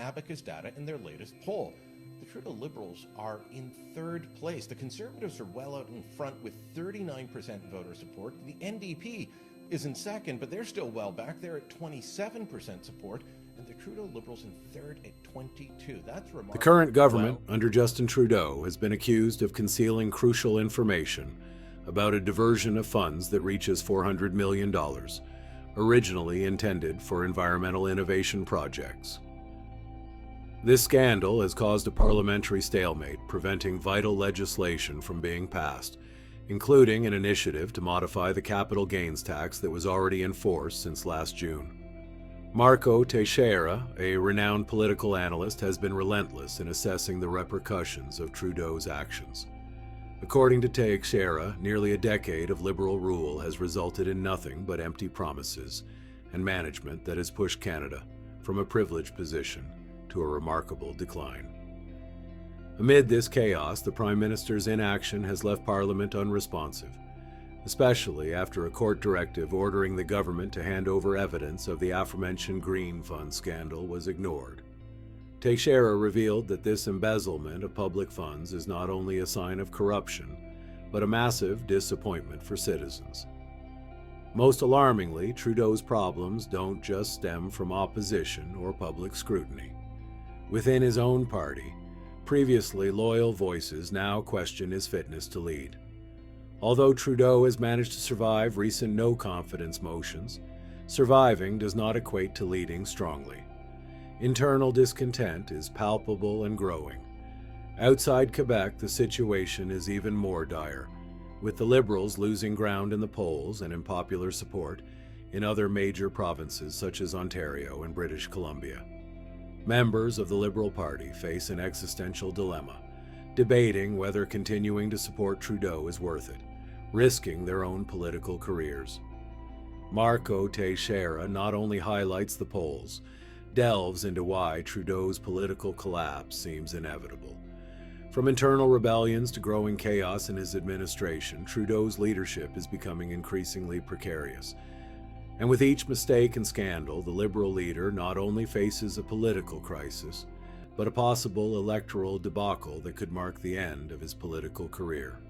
abacus data in their latest poll. The Trudeau Liberals are in third place. The Conservatives are well out in front with 39% voter support. The NDP is in second, but they're still well back. They're at 27% support. And the Trudeau Liberals in third at 22. That's remarkable. The current government, under Justin Trudeau, has been accused of concealing crucial information about a diversion of funds that reaches $400 million, originally intended for environmental innovation projects. This scandal has caused a parliamentary stalemate, preventing vital legislation from being passed, including an initiative to modify the capital gains tax that was already in force since last June. Marco Teixeira, a renowned political analyst, has been relentless in assessing the repercussions of Trudeau's actions. According to Teixeira, nearly a decade of Liberal rule has resulted in nothing but empty promises and management that has pushed Canada from a privileged position to a remarkable decline. Amid this chaos, the Prime Minister's inaction has left Parliament unresponsive, especially after a court directive ordering the government to hand over evidence of the aforementioned Green Fund scandal was ignored. Teixeira revealed that this embezzlement of public funds is not only a sign of corruption, but a massive disappointment for citizens. Most alarmingly, Trudeau's problems don't just stem from opposition or public scrutiny. Within his own party, previously loyal voices now question his fitness to lead. Although Trudeau has managed to survive recent no-confidence motions, surviving does not equate to leading strongly. Internal discontent is palpable and growing. Outside Quebec, the situation is even more dire, with the Liberals losing ground in the polls and in popular support in other major provinces such as Ontario and British Columbia. Members of the Liberal Party face an existential dilemma, debating whether continuing to support Trudeau is worth it, risking their own political careers. Marco Teixeira not only highlights the polls, delves into why Trudeau's political collapse seems inevitable. From internal rebellions to growing chaos in his administration, Trudeau's leadership is becoming increasingly precarious. And with each mistake and scandal, the Liberal leader not only faces a political crisis, but a possible electoral debacle that could mark the end of his political career.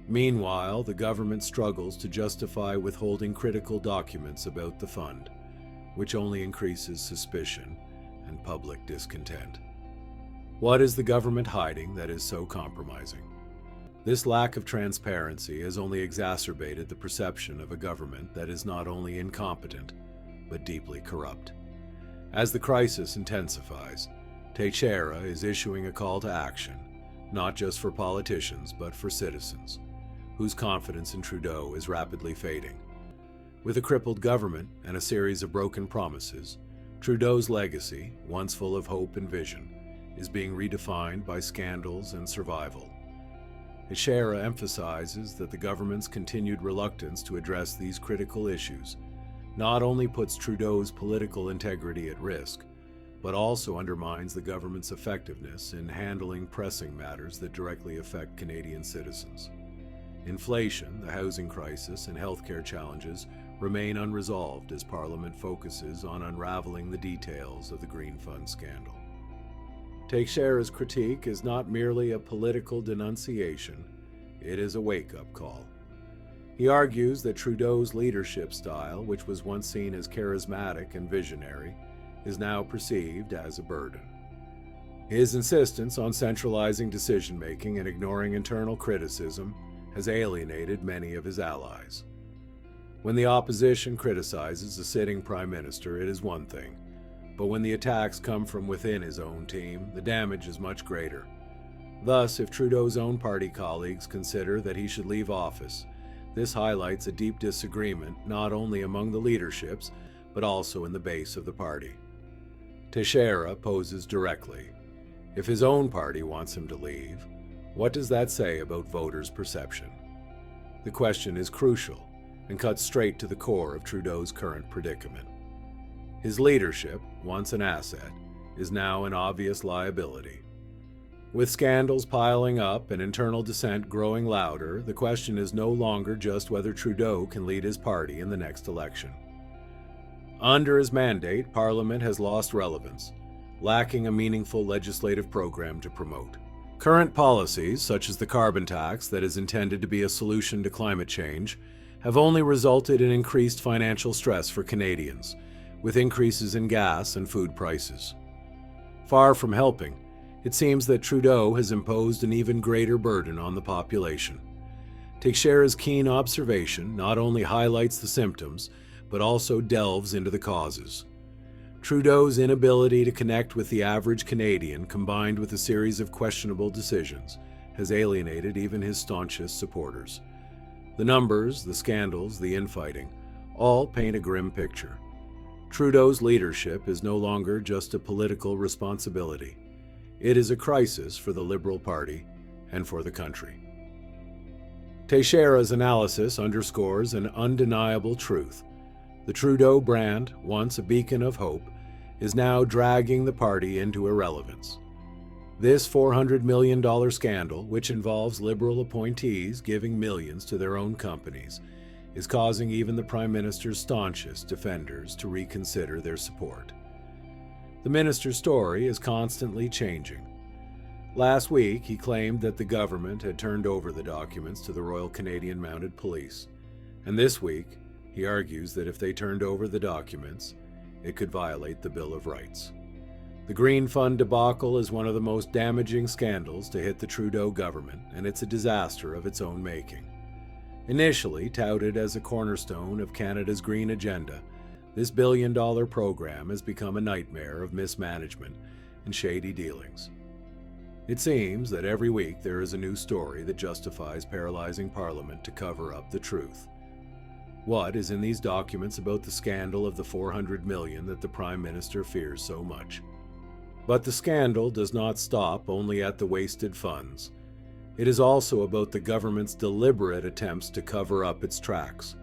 Meanwhile, the government struggles to justify withholding critical documents about the fund, which only increases suspicion and public discontent. What is the government hiding that is so compromising? This lack of transparency has only exacerbated the perception of a government that is not only incompetent, but deeply corrupt. As the crisis intensifies, Teixeira is issuing a call to action, not just for politicians, but for citizens, whose confidence in Trudeau is rapidly fading. With a crippled government and a series of broken promises, Trudeau's legacy, once full of hope and vision, is being redefined by scandals and survival. Teixeira emphasizes that the government's continued reluctance to address these critical issues not only puts Trudeau's political integrity at risk, but also undermines the government's effectiveness in handling pressing matters that directly affect Canadian citizens. Inflation, the housing crisis, and healthcare challenges remain unresolved as Parliament focuses on unraveling the details of the Green Fund scandal. Teixeira's critique is not merely a political denunciation, it is a wake-up call. He argues that Trudeau's leadership style, which was once seen as charismatic and visionary, is now perceived as a burden. His insistence on centralizing decision-making and ignoring internal criticism has alienated many of his allies. When the opposition criticizes a sitting prime minister, it is one thing, but when the attacks come from within his own team, the damage is much greater. Thus, if Trudeau's own party colleagues consider that he should leave office, this highlights a deep disagreement not only among the leaderships, but also in the base of the party. Teixeira poses directly. If his own party wants him to leave, what does that say about voters' perception? The question is crucial and cuts straight to the core of Trudeau's current predicament. His leadership, once an asset, is now an obvious liability. With scandals piling up and internal dissent growing louder, the question is no longer just whether Trudeau can lead his party in the next election. Under his mandate, Parliament has lost relevance. lacking a meaningful legislative program to promote. Current policies, such as the carbon tax that is intended to be a solution to climate change, have only resulted in increased financial stress for Canadians, with increases in gas and food prices. Far from helping, it seems that Trudeau has imposed an even greater burden on the population. Teixeira's keen observation not only highlights the symptoms, but also delves into the causes. Trudeau's inability to connect with the average Canadian, combined with a series of questionable decisions, has alienated even his staunchest supporters. The numbers, the scandals, the infighting, all paint a grim picture. Trudeau's leadership is no longer just a political responsibility. It is a crisis for the Liberal Party and for the country. Teixeira's analysis underscores an undeniable truth. The Trudeau brand, once a beacon of hope, is now dragging the party into irrelevance. This $400 million scandal, which involves Liberal appointees giving millions to their own companies, is causing even the Prime Minister's staunchest defenders to reconsider their support. The minister's story is constantly changing. Last week, he claimed that the government had turned over the documents to the Royal Canadian Mounted Police, and this week, he argues that if they turned over the documents, it could violate the Bill of Rights. The Green Fund debacle is one of the most damaging scandals to hit the Trudeau government, and it's a disaster of its own making. Initially touted as a cornerstone of Canada's green agenda, this billion-dollar program has become a nightmare of mismanagement and shady dealings. It seems that every week there is a new story that justifies paralyzing Parliament to cover up the truth. What is in these documents about the scandal of the $400 million that the Prime Minister fears so much? But the scandal does not stop only at the wasted funds. It is also about the government's deliberate attempts to cover up its tracks.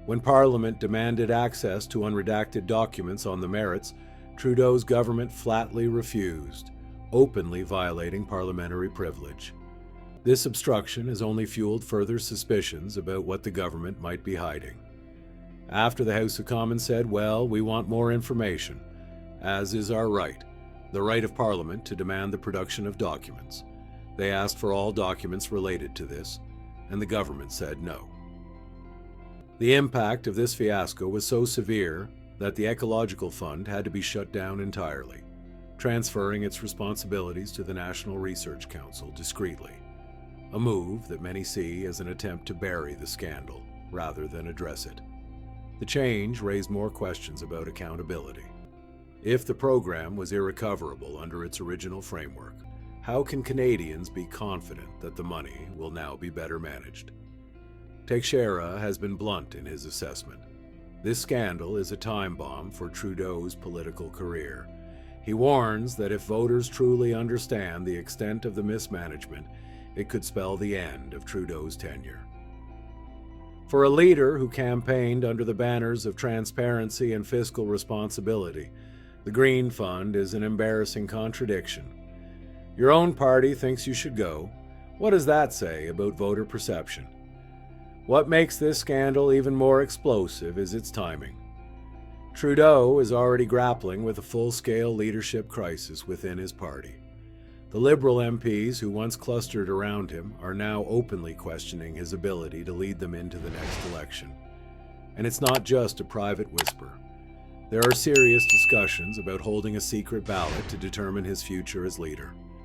When Parliament demanded access to unredacted documents on the merits, Trudeau's government flatly refused, openly violating parliamentary privilege. This obstruction has only fueled further suspicions about what the government might be hiding. After the House of Commons said, well, we want more information, as is our right, the right of Parliament to demand the production of documents. They asked for all documents related to this, and the government said no. The impact of this fiasco was so severe that the Ecological Fund had to be shut down entirely, transferring its responsibilities to the National Research Council discreetly, a move that many see as an attempt to bury the scandal rather than address it. The change raised more questions about accountability. If the program was irrecoverable under its original framework, how can Canadians be confident that the money will now be better managed? Teixeira has been blunt in his assessment. This scandal is a time bomb for Trudeau's political career. He warns that if voters truly understand the extent of the mismanagement, it could spell the end of Trudeau's tenure. For a leader who campaigned under the banners of transparency and fiscal responsibility, the Green Fund is an embarrassing contradiction. Your own party thinks you should go. What does that say about voter perception? What makes this scandal even more explosive is its timing. Trudeau is already grappling with a full-scale leadership crisis within his party. The Liberal MPs who once clustered around him are now openly questioning his ability to lead them into the next election. And it's not just a private whisper. There are serious discussions about holding a secret ballot to determine his future as leader.